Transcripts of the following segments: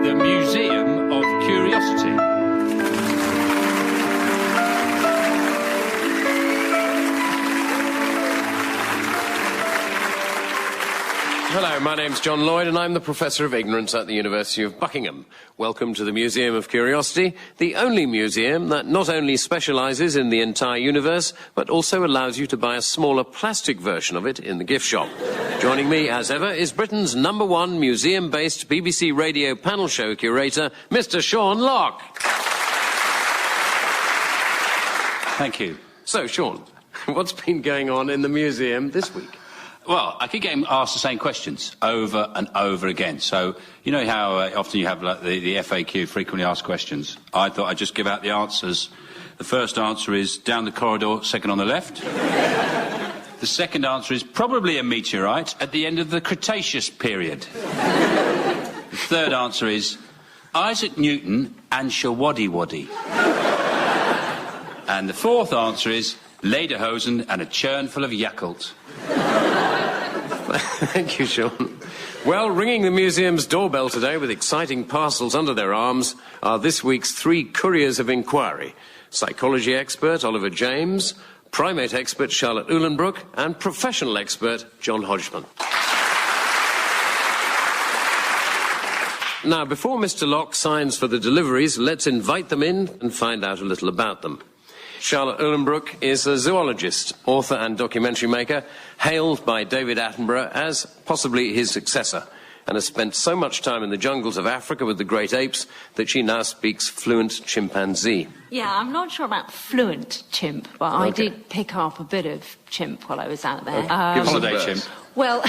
the Museum of Curiosity. Hello, my name's John Lloyd and I'm the Professor of Ignorance at the University of Buckingham. Welcome to the Museum of Curiosity, the only museum that not only specialises in the entire universe, but also allows you to buy a smaller plastic version of it in the gift shop. Joining me, as ever, is Britain's #1 museum-based BBC radio panel show curator, Mr. Sean Locke. Thank you. So, Sean, what's been going on in the museum this week? Well, I keep getting asked the same questions over and over again. So, you know how often you have like, the FAQ, frequently asked questions? I thought I'd just give out the answers. The first answer is down the corridor, second on the left. The second answer is probably a meteorite at the end of the Cretaceous period. The third answer is Isaac Newton and Shawaddy-Waddy. And the fourth answer is Lederhosen and a churn full of Yakult. Thank you, Sean. Well, ringing the museum's doorbell today with exciting parcels under their arms are this week's 3 couriers of inquiry: psychology expert Oliver James, primate expert Charlotte Uhlenbrook, and professional expert John Hodgman. Now, before Mr. Locke signs for the deliveries, let's invite them in and find out a little about them. Charlotte Uhlenbrook is a zoologist, author and documentary maker, hailed by David Attenborough as possibly his successor, and has spent so much time in the jungles of Africa with the great apes that she now speaks fluent Chimpanzee. Yeah, I'm not sure about fluent chimp, but I did pick up a bit of chimp while I was out there. Give us a Holiday verse. chimp. Well...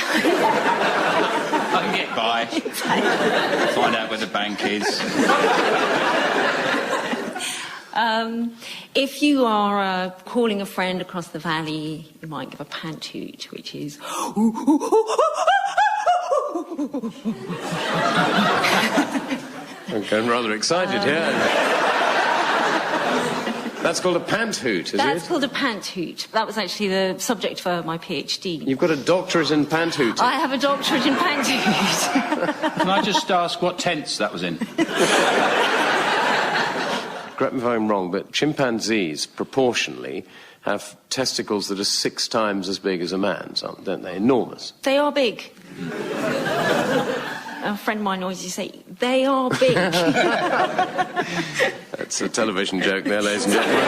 I can get by. Find out where the bank is. If you are calling a friend across the valley, you might give a pant hoot, which is... I'm getting rather excited here. That's called a pant hoot, is That's it? called a pant hoot. That was actually the subject for my PhD. You've got a doctorate in pant hooting. I have a doctorate in pant hoot. Can I just ask what tense that was in? Correct me if I'm wrong, but chimpanzees, proportionally, have testicles that are 6 times as big as a man's, don't they? Enormous. They are big. A friend of mine always used to say, they are big. That's a television joke there, ladies and gentlemen.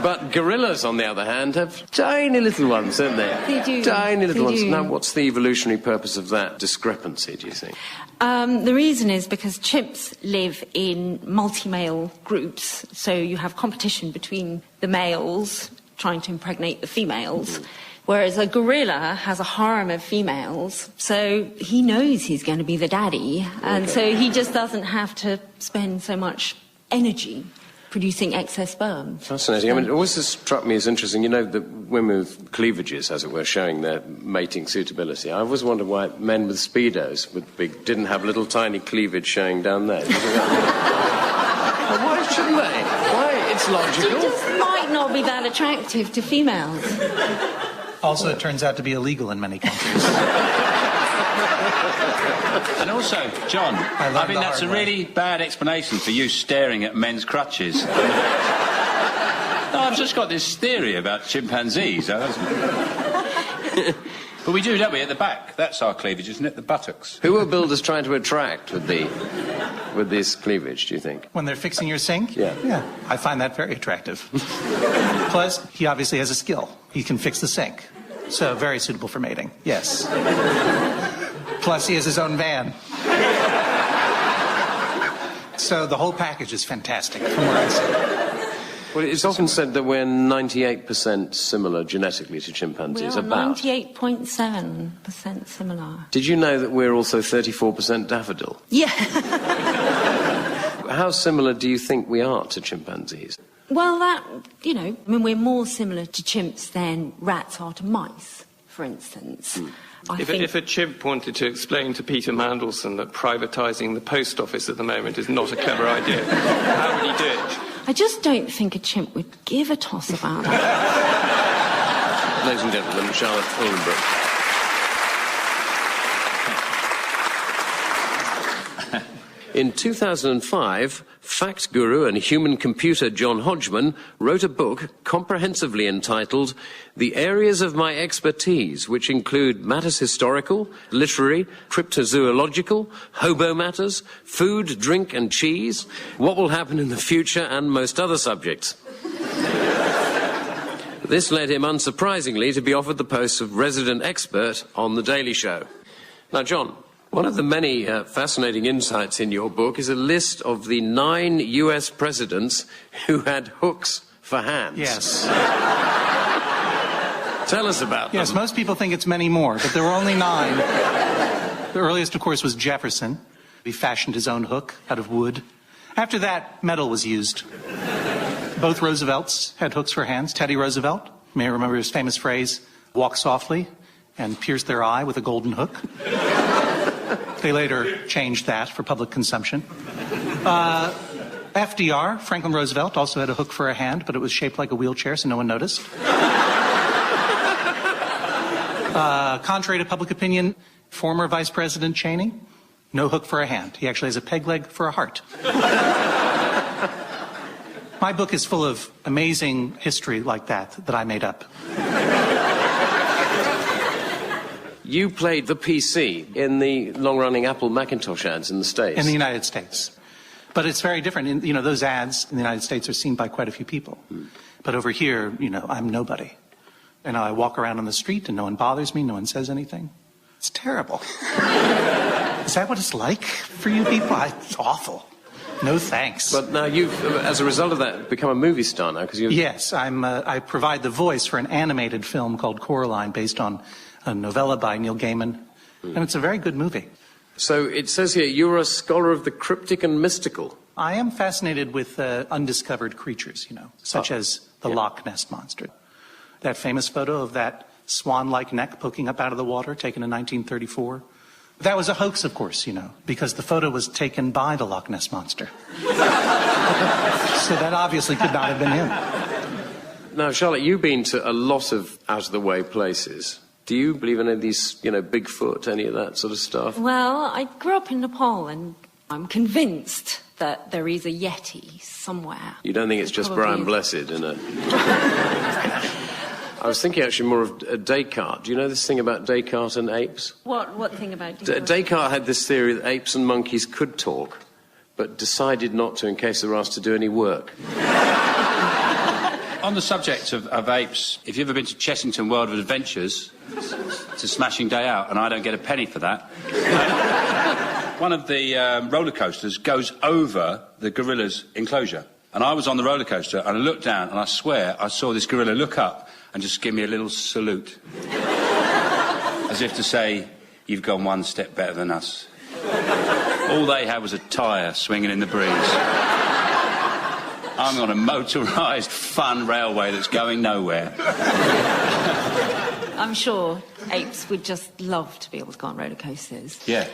But gorillas, on the other hand, have tiny little ones, don't they? They do. Tiny little They ones. do. Now, what's the evolutionary purpose of that discrepancy, do you think? The reason is because chimps live in multi-male groups, so you have competition between the males trying to impregnate the females, whereas a gorilla has a harem of females, so he knows he's going to be the daddy, and so he just doesn't have to spend so much energy producing excess sperm. Fascinating. I mean, it always has struck me as interesting, you know, the women with cleavages, as it were, showing their mating suitability. I always wondered why men with Speedos didn't have little tiny cleavage showing down there. Why shouldn't they? Why? It's logical. It just might not be that attractive to females. Also, it turns out to be illegal in many countries. And also, John, I think that's a really bad explanation for you staring at men's crutches. No, I've just got this theory about chimpanzees. But we do, don't we, at the back? That's our cleavage, isn't it? The buttocks. Who are builders trying to attract with this cleavage, do you think? When they're fixing your sink? Yeah. Yeah, I find that very attractive. Plus, he obviously has a skill. He can fix the sink. So, very suitable for mating. Yes. Plus, he has his own van. So, the whole package is fantastic from where I sit. Well, it's often said that we're 98% similar genetically to chimpanzees. We're About 98.7% similar. Did you know that we're also 34% daffodil? Yeah. How similar do you think we are to chimpanzees? Well, we're more similar to chimps than rats are to mice, for instance. If a chimp wanted to explain to Peter Mandelson that privatising the post office at the moment is not a clever idea, how would he do it? I just don't think a chimp would give a toss about it. Ladies and gentlemen, Charlotte Uhlenbrook. In 2005, fact guru and human computer John Hodgman wrote a book comprehensively entitled The Areas of My Expertise, which include matters historical, literary, cryptozoological, hobo matters, food, drink and cheese, what will happen in the future and most other subjects. This led him, unsurprisingly, to be offered the post of resident expert on The Daily Show. Now, John, one of the many fascinating insights in your book is a list of the 9 US presidents who had hooks for hands. Yes. Tell us about them. Yes, most people think it's many more, but there were only 9. The earliest, of course, was Jefferson. He fashioned his own hook out of wood. After that, metal was used. Both Roosevelts had hooks for hands. Teddy Roosevelt, you may remember his famous phrase, walk softly and pierce their eye with a golden hook. They later changed that for public consumption. FDR, Franklin Roosevelt, also had a hook for a hand, but it was shaped like a wheelchair, so no one noticed. Contrary to public opinion, former Vice President Cheney, no hook for a hand. He actually has a peg leg for a heart. My book is full of amazing history like that I made up. You played the PC in the long-running Apple Macintosh ads in the States. In the United States. But it's very different. You know, those ads in the United States are seen by quite a few people. But over here, you know, I'm nobody. And I walk around on the street and no one bothers me, no one says anything. It's terrible. Is that what it's like for you people? It's awful. No thanks. But now you've, as a result of that, become a movie star now, because you. Yes, I provide the voice for an animated film called Coraline, based on a novella by Neil Gaiman, and it's a very good movie. So it says here you're a scholar of the cryptic and mystical. I am fascinated with undiscovered creatures, you know, such as the Loch Ness Monster. That famous photo of that swan-like neck poking up out of the water, taken in 1934. That was a hoax, of course, you know, because the photo was taken by the Loch Ness Monster. So that obviously could not have been him. Now, Charlotte, you've been to a lot of out-of-the-way places. Do you believe in any of these, you know, Bigfoot, any of that sort of stuff? Well, I grew up in Nepal and I'm convinced that there is a Yeti somewhere. You don't think it's just Probably Brian is. Blessed in a... I was thinking actually more of Descartes. Do you know this thing about Descartes and apes? What thing about Descartes had this theory that apes and monkeys could talk, but decided not to in case they were asked to do any work. On the subject of apes, if you've ever been to Chessington World of Adventures, it's a smashing day out, and I don't get a penny for that. One of the roller coasters goes over the gorilla's enclosure. And I was on the roller coaster, and I looked down, and I swear I saw this gorilla look up and just give me a little salute. As if to say, you've gone one step better than us. All they had was a tyre swinging in the breeze. I'm on a motorised fun railway that's going nowhere. I'm sure apes would just love to be able to go on roller coasters. Yeah.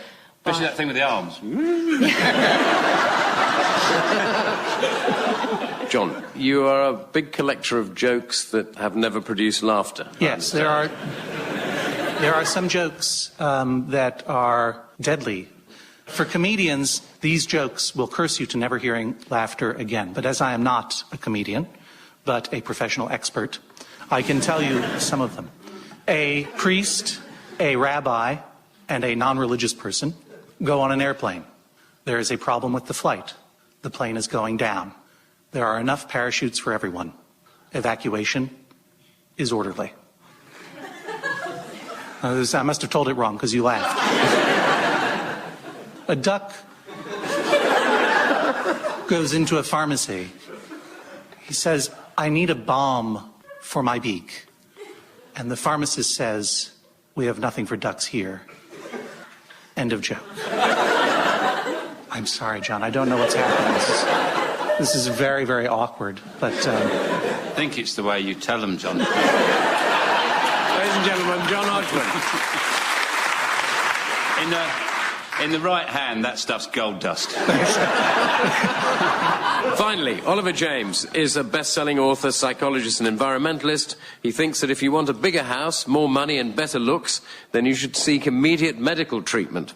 Especially that thing with the arms. John, you are a big collector of jokes that have never produced laughter. Yes, there are some jokes that are deadly. For comedians, these jokes will curse you to never hearing laughter again. But as I am not a comedian, but a professional expert, I can tell you some of them. A priest, a rabbi, and a non-religious person go on an airplane. There is a problem with the flight. The plane is going down. There are enough parachutes for everyone. Evacuation is orderly. I must have told it wrong because you laughed. A duck goes into a pharmacy. He says, I need a balm for my beak. And the pharmacist says, we have nothing for ducks here. End of joke. I'm sorry, John. I don't know what's happening. This is very, very awkward. But I think it's the way you tell them, John. Ladies and gentlemen, John Hodgman. In the right hand, that stuff's gold dust. Finally, Oliver James is a best-selling author, psychologist and environmentalist. He thinks that if you want a bigger house, more money and better looks, then you should seek immediate medical treatment.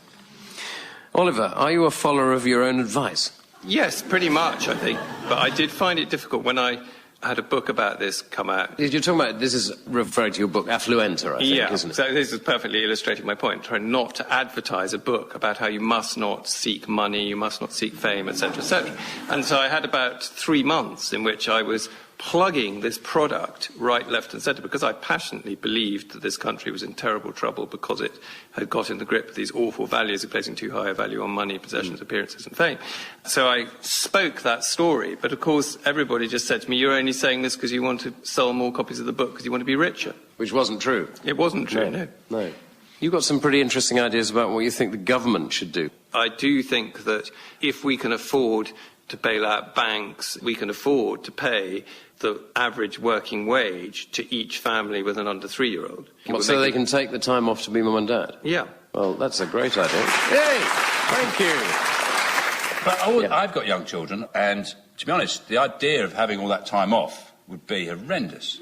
Oliver, are you a follower of your own advice? Yes, pretty much, I think. But I did find it difficult when I had a book about this come out. You're talking about, this is referring to your book, Affluenza, I think, isn't it? So this is perfectly illustrating my point. Trying not to advertise a book about how you must not seek money, you must not seek fame, etc., etc. And so I had about 3 months in which I was plugging this product right, left and centre because I passionately believed that this country was in terrible trouble because it had got in the grip of these awful values of placing too high a value on money, possessions, appearances and fame. So I spoke that story, but of course everybody just said to me, you're only saying this because you want to sell more copies of the book because you want to be richer. Which wasn't true. It wasn't true, no. No. You've got some pretty interesting ideas about what you think the government should do. I do think that if we can afford to bail out banks, we can afford to pay the average working wage to each family with an under 3-year-old. So they can take the time off to be mum and dad? Yeah. Well, that's a great idea. Yay! Thank you. But I've got young children, and to be honest, the idea of having all that time off would be horrendous.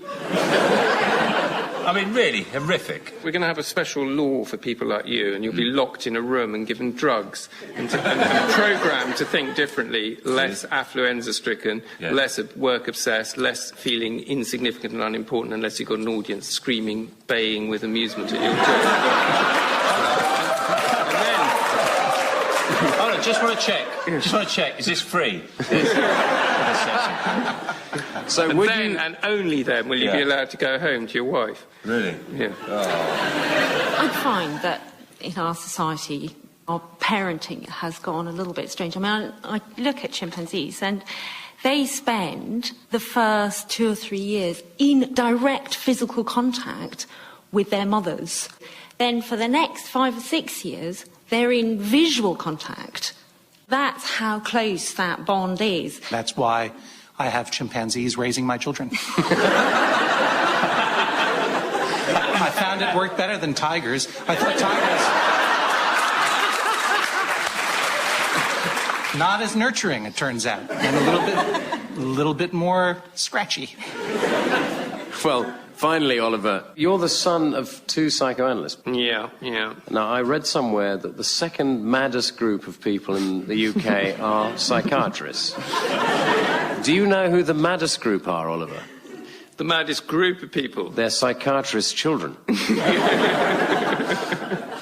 I mean, really horrific. We're going to have a special law for people like you, and you'll be locked in a room and given drugs and programmed to think differently, less affluenza-stricken, less work-obsessed, less feeling insignificant and unimportant unless you've got an audience screaming, baying with amusement at your talk. And then... just want to check. Is this free? So and only then will you be allowed to go home to your wife. Really? Yeah. Oh. I find that in our society, our parenting has gone a little bit strange. I mean, I look at chimpanzees and they spend the first 2 or 3 years in direct physical contact with their mothers. Then for the next 5 or 6 years, they're in visual contact. That's how close that bond is. That's why I have chimpanzees raising my children. I found it worked better than tigers. I thought tigers... not as nurturing, it turns out, and a little bit more scratchy. Well, finally, Oliver, you're the son of 2 psychoanalysts. Yeah. Now, I read somewhere that the second maddest group of people in the UK are psychiatrists. Do you know who the maddest group are, Oliver? The maddest group of people? They're psychiatrists' children.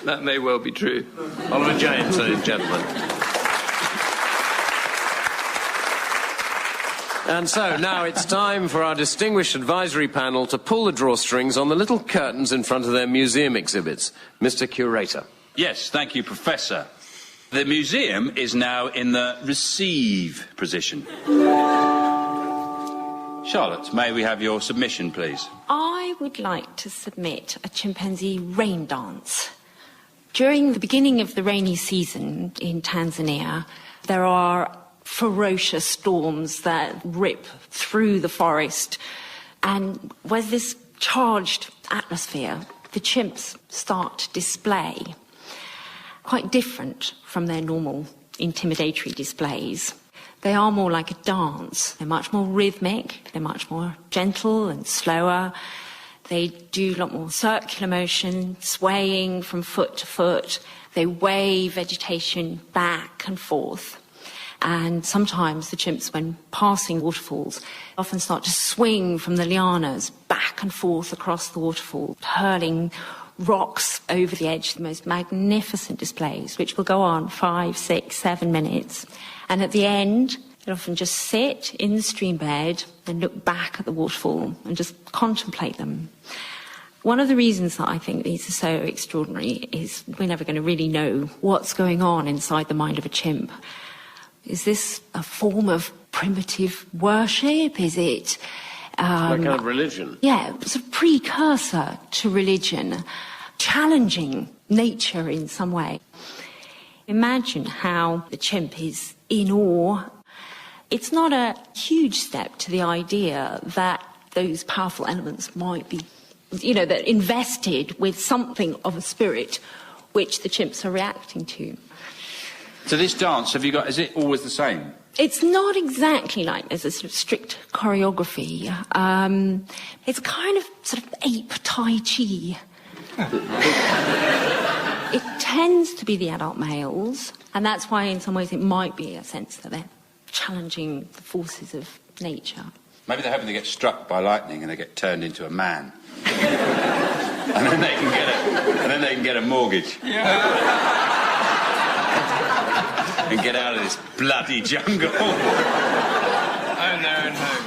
That may well be true. Oliver James, ladies and gentlemen. And so, now it's time for our distinguished advisory panel to pull the drawstrings on the little curtains in front of their museum exhibits. Mr. Curator. Yes, thank you, Professor. The museum is now in the receive position. Charlotte, may we have your submission, please? I would like to submit a chimpanzee rain dance. During the beginning of the rainy season in Tanzania, there are ferocious storms that rip through the forest. And with this charged atmosphere, the chimps start to display. Quite different from their normal intimidatory displays. They are more like a dance. They're much more rhythmic, they're much more gentle and slower. They do a lot more circular motion, swaying from foot to foot. They wave vegetation back and forth. And sometimes the chimps, when passing waterfalls, often start to swing from the lianas back and forth across the waterfall, hurling rocks over the edge, the most magnificent displays, which will go on 5, 6, 7 minutes. And at the end, they often just sit in the stream bed and look back at the waterfall and just contemplate them. One of the reasons that I think these are so extraordinary is we're never going to really know what's going on inside the mind of a chimp. Is this a form of primitive worship? Is it... like kind of religion? Yeah, it's a precursor to religion, challenging nature in some way. Imagine how the chimp is in awe. It's not a huge step to the idea that those powerful elements might be, that invested with something of a spirit which the chimps are reacting to. So this dance, is it always the same? It's not exactly like there's a sort of strict choreography. It's kind of sort of ape Tai Chi. It tends to be the adult males, and that's why in some ways it might be a sense that they're challenging the forces of nature. Maybe they're hoping to get struck by lightning and they get turned into a man. and then they can get a mortgage. And get out of this bloody jungle. Own their own home.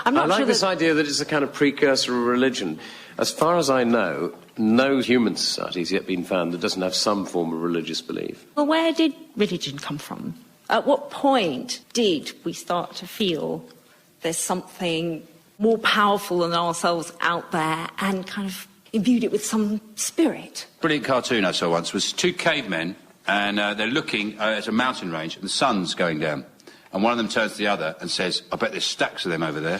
I'm not I like sure this idea that it's a kind of precursor of religion. As far as I know, no human society has yet been found that doesn't have some form of religious belief. Well, where did religion come from? At what point did we start to feel there's something more powerful than ourselves out there and kind of imbued it with some spirit? Brilliant cartoon I saw once was two cavemen and they're looking at a mountain range and the sun's going down. And one of them turns to the other and says, I bet there's stacks of them over there.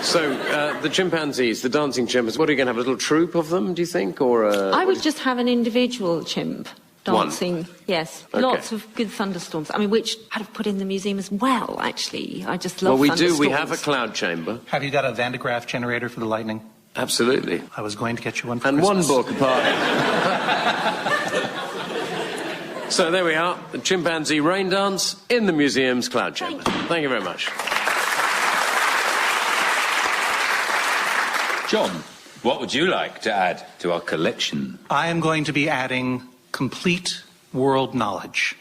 So, the chimpanzees, the dancing chimpanzees, what are you going to have, a little troupe of them, do you think? Or I would just have an individual chimp dancing. One. Yes. Okay. Lots of good thunderstorms. I mean, which I'd have put in the museum as well, actually. I just love thunderstorms. We have a cloud chamber. Have you got a Van de Graaff generator for the lightning? Absolutely. I was going to get you one for And Christmas. one book apart. So there we are, the chimpanzee rain dance in the museum's cloud chamber. Thank you very much. John, what would you like to add to our collection? I am going to be adding complete world knowledge.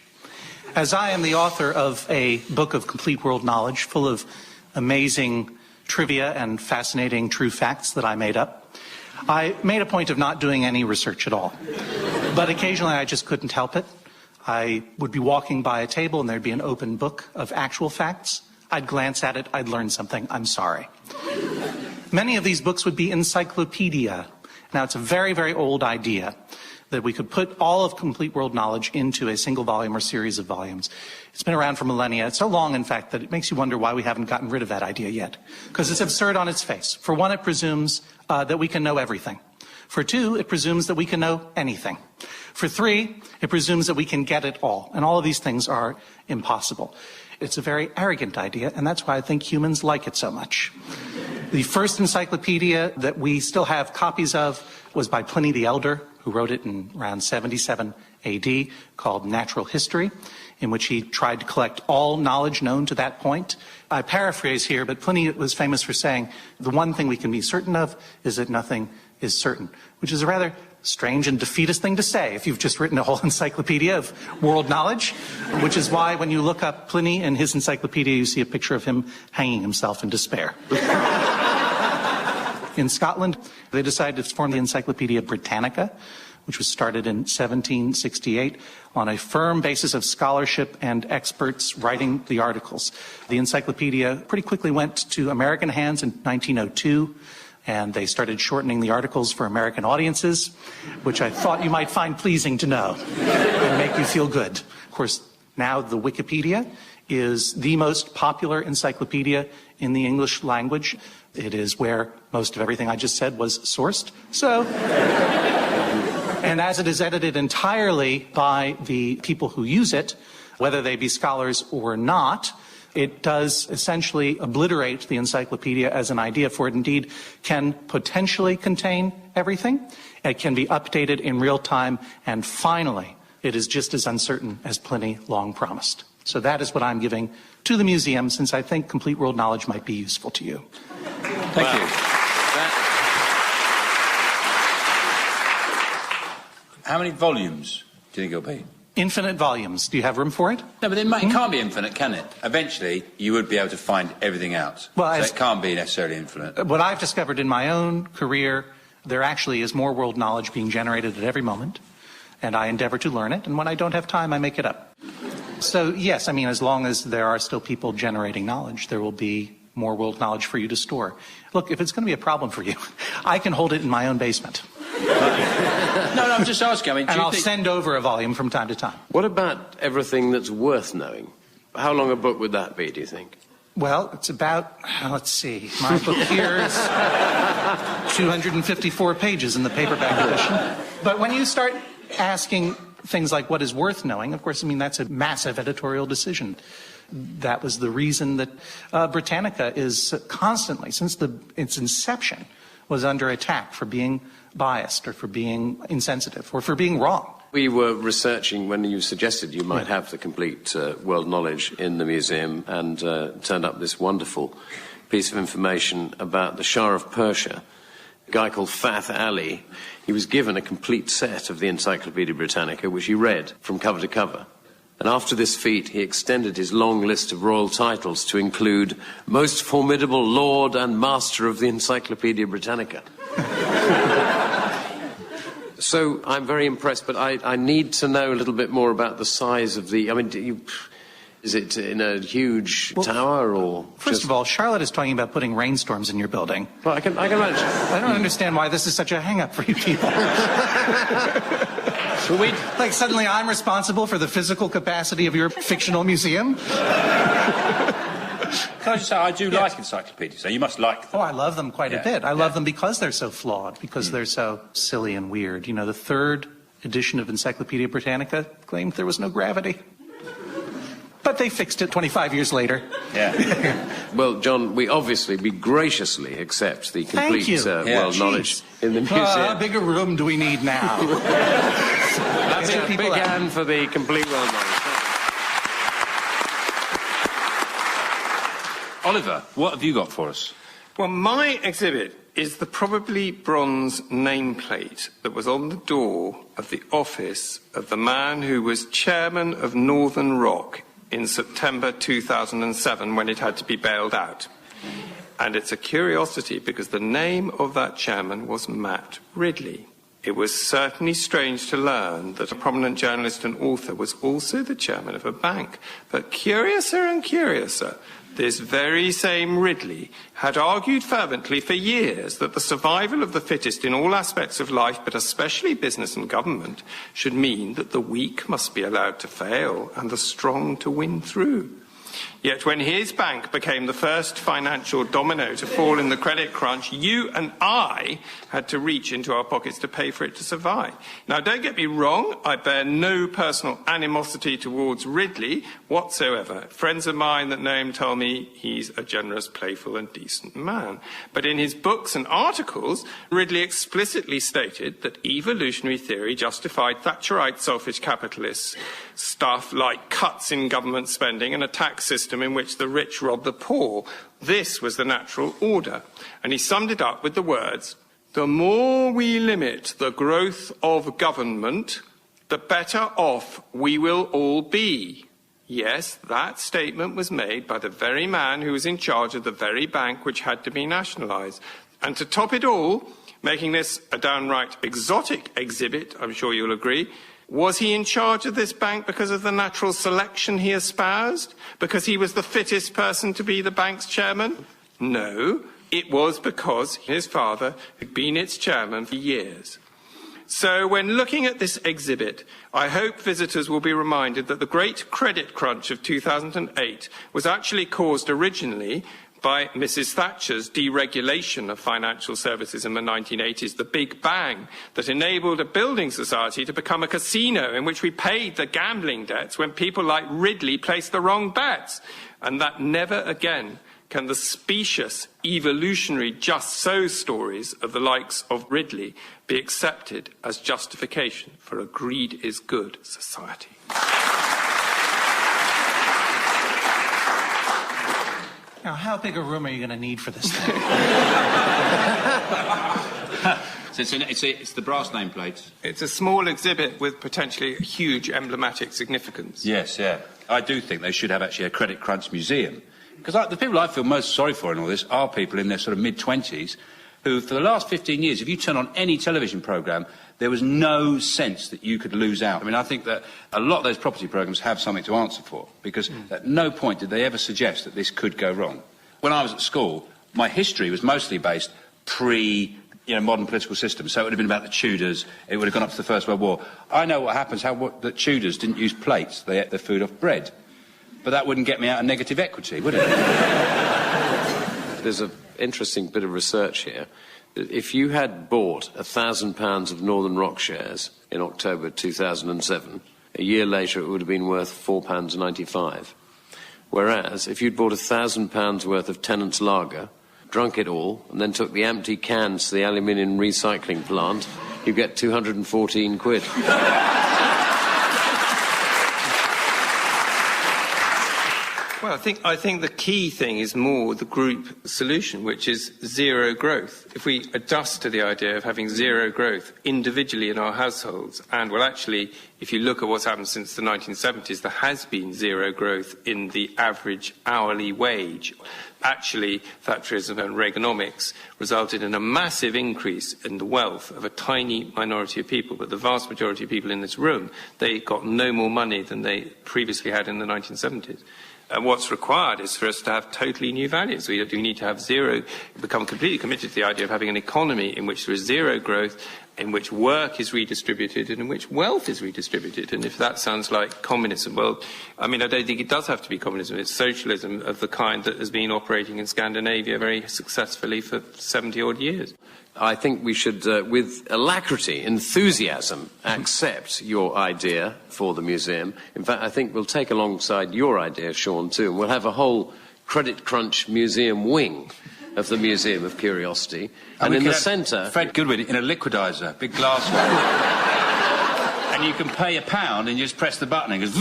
As I am the author of a book of complete world knowledge full of amazing trivia and fascinating true facts that I made up, I made a point of not doing any research at all. But occasionally I just couldn't help it. I would be walking by a table and there'd be an open book of actual facts. I'd glance at it, I'd learn something. I'm sorry. Many of these books would be encyclopedia. Now, it's a very, very old idea that we could put all of complete world knowledge into a single volume or series of volumes. It's been around for millennia. It's so long, in fact, that it makes you wonder why we haven't gotten rid of that idea yet. Because it's absurd on its face. For one, it presumes that we can know everything. For two, it presumes that we can know anything. For three, it presumes that we can get it all. And all of these things are impossible. It's a very arrogant idea, and that's why I think humans like it so much. The first encyclopedia that we still have copies of was by Pliny the Elder, who wrote it in around 77 AD, called Natural History, in which he tried to collect all knowledge known to that point. I paraphrase here, but Pliny was famous for saying, the one thing we can be certain of is that nothing is certain, which is a rather strange and defeatist thing to say if you've just written a whole encyclopedia of world knowledge, which is why when you look up Pliny and his encyclopedia, you see a picture of him hanging himself in despair. In Scotland, they decided to form the Encyclopedia Britannica, which was started in 1768 on a firm basis of scholarship and experts writing the articles. The encyclopedia pretty quickly went to American hands in 1902, and they started shortening the articles for American audiences, which I thought you might find pleasing to know and make you feel good. Of course, now the Wikipedia is the most popular encyclopedia in the English language. It is where most of everything I just said was sourced. And as it is edited entirely by the people who use it, whether they be scholars or not, it does essentially obliterate the encyclopedia as an idea, for it indeed can potentially contain everything. It can be updated in real time, and finally, it is just as uncertain as Pliny long promised. So that is what I'm giving to the museum, since I think complete world knowledge might be useful to you. Thank you. How many volumes do you think it'll be? Infinite volumes. Do you have room for it? No, but it can't be infinite, can it? Eventually, you would be able to find everything out. Well, so it can't be necessarily infinite. What I've discovered in my own career, there actually is more world knowledge being generated at every moment, and I endeavor to learn it, and when I don't have time, I make it up. So, yes, I mean, as long as there are still people generating knowledge, there will be more world knowledge for you to store. Look, if it's going to be a problem for you, I can hold it in my own basement. No, I'm just asking. I mean, and I'll send over a volume from time to time. What about everything that's worth knowing? How long a book would that be, do you think? Well, it's about, let's see, my book here is 254 pages in the paperback edition. But when you start asking things like what is worth knowing, of course, I mean, that's a massive editorial decision. That was the reason that Britannica is constantly, since its inception, was under attack for being biased or for being insensitive or for being wrong. We were researching when you suggested you might have the complete world knowledge in the museum, and turned up this wonderful piece of information about the Shah of Persia, a guy called Fath Ali. He was given a complete set of the Encyclopaedia Britannica, which he read from cover to cover. And after this feat, he extended his long list of royal titles to include Most Formidable Lord and Master of the Encyclopaedia Britannica. So I'm very impressed, but I need to know a little bit more about the size of the... I mean, is it in a huge tower or... First of all, Charlotte is talking about putting rainstorms in your building. Well, I can imagine. I don't understand why this is such a hang-up for you people. Like, suddenly I'm responsible for the physical capacity of your fictional museum? Can I just say, I do like encyclopedias, so you must like them. Oh, I love them quite a bit. I love them because they're so flawed, because they're so silly and weird. You know, the third edition of Encyclopaedia Britannica claimed there was no gravity. But they fixed it 25 years later. Yeah. Well, John, we graciously accept the complete world knowledge in the museum. How big a room do we need now? That's a big hand for the complete world knowledge. Oliver, what have you got for us? Well, my exhibit is the probably bronze nameplate that was on the door of the office of the man who was chairman of Northern Rock in September 2007 when it had to be bailed out. And it's a curiosity because the name of that chairman was Matt Ridley. It was certainly strange to learn that a prominent journalist and author was also the chairman of a bank. But curiouser and curiouser, this very same Ridley had argued fervently for years that the survival of the fittest in all aspects of life, but especially business and government, should mean that the weak must be allowed to fail and the strong to win through. Yet when his bank became the first financial domino to fall in the credit crunch, you and I had to reach into our pockets to pay for it to survive. Now, don't get me wrong, I bear no personal animosity towards Ridley whatsoever. Friends of mine that know him tell me he's a generous, playful and decent man. But in his books and articles, Ridley explicitly stated that evolutionary theory justified Thatcherite selfish capitalists stuff like cuts in government spending and a tax system in which the rich rob the poor. This was the natural order. And he summed it up with the words, "The more we limit the growth of government, the better off we will all be." Yes, that statement was made by the very man who was in charge of the very bank which had to be nationalised. And to top it all, making this a downright exotic exhibit, I'm sure you'll agree, was he in charge of this bank because of the natural selection he espoused? Because he was the fittest person to be the bank's chairman? No, it was because his father had been its chairman for years. So when looking at this exhibit, I hope visitors will be reminded that the great credit crunch of 2008 was actually caused originally by Mrs. Thatcher's deregulation of financial services in the 1980s, the Big Bang that enabled a building society to become a casino in which we paid the gambling debts when people like Ridley placed the wrong bets. And that never again can the specious, evolutionary just so stories of the likes of Ridley be accepted as justification for a greed is good society. Now, how big a room are you going to need for this thing? So it's the brass nameplates. It's a small exhibit with potentially huge emblematic significance. Yes, yeah. I do think they should have actually a credit crunch museum. Because the people I feel most sorry for in all this are people in their sort of mid-20s who, for the last 15 years, if you turn on any television programme, there was no sense that you could lose out. I mean, I think that a lot of those property programmes have something to answer for, because at no point did they ever suggest that this could go wrong. When I was at school, my history was mostly based modern political system, so it would have been about the Tudors, it would have gone up to the First World War. I know what happens, the Tudors didn't use plates, they ate their food off bread. But that wouldn't get me out of negative equity, would it? There's an interesting bit of research here. If you had bought £1,000 of Northern Rock shares in October 2007, a year later it would have been worth £4.95. Whereas, if you'd bought £1,000 worth of Tennant's Lager, drunk it all, and then took the empty cans to the aluminium recycling plant, you get 214 quid. Well, I think the key thing is more the group solution, which is zero growth. If we adjust to the idea of having zero growth individually in our households, and well, actually, if you look at what's happened since the 1970s, there has been zero growth in the average hourly wage. Actually, Thatcherism and Reaganomics resulted in a massive increase in the wealth of a tiny minority of people, but the vast majority of people in this room, they got no more money than they previously had in the 1970s. And what's required is for us to have totally new values. We need to have zero, become completely committed to the idea of having an economy in which there is zero growth, in which work is redistributed and in which wealth is redistributed. And if that sounds like communism, well, I mean, I don't think it does have to be communism. It's socialism of the kind that has been operating in Scandinavia very successfully for 70-odd years. I think we should, with alacrity, enthusiasm, accept your idea for the museum. In fact, I think we'll take alongside your idea, Sean, too, and we'll have a whole Credit Crunch museum wing of the Museum of Curiosity. And in the centre... Fred Goodwin in a liquidizer, big glass one. And you can pay £1 and you just press the button and it goes...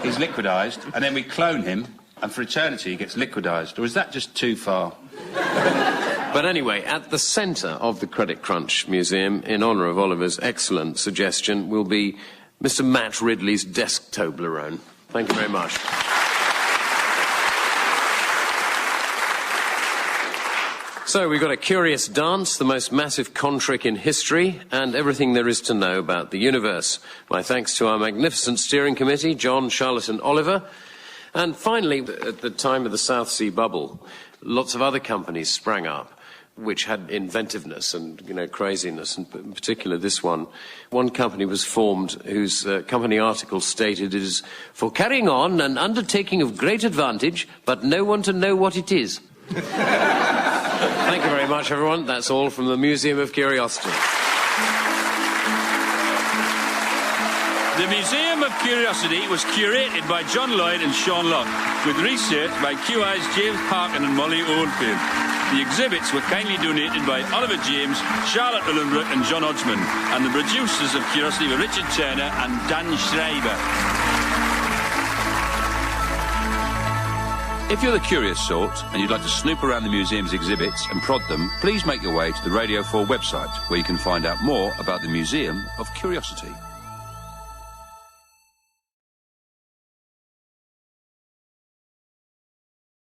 He's liquidised, and then we clone him, and for eternity he gets liquidised. Or is that just too far? But anyway, at the centre of the Credit Crunch Museum, in honour of Oliver's excellent suggestion, will be Mr. Matt Ridley's desk Toblerone. Thank you very much. So we've got a curious dance, the most massive con trick in history, and everything there is to know about the universe. My thanks to our magnificent steering committee, John, Charlotte and Oliver. And finally, at the time of the South Sea bubble, lots of other companies sprang up which had inventiveness and, craziness, and in particular this one. One company was formed whose company article stated it is for carrying on an undertaking of great advantage, but no one to know what it is. Thank you very much, everyone. That's all from the Museum of Curiosity. The Museum of Curiosity was curated by John Lloyd and Sean Locke, with research by QI's James Parkin and Molly Oldfield. The exhibits were kindly donated by Oliver James, Charlotte Ullenbrook and John Hodgman, and the producers of Curiosity were Richard Turner and Dan Schreiber. If you're the curious sort and you'd like to snoop around the museum's exhibits and prod them, please make your way to the Radio 4 website, where you can find out more about the Museum of Curiosity.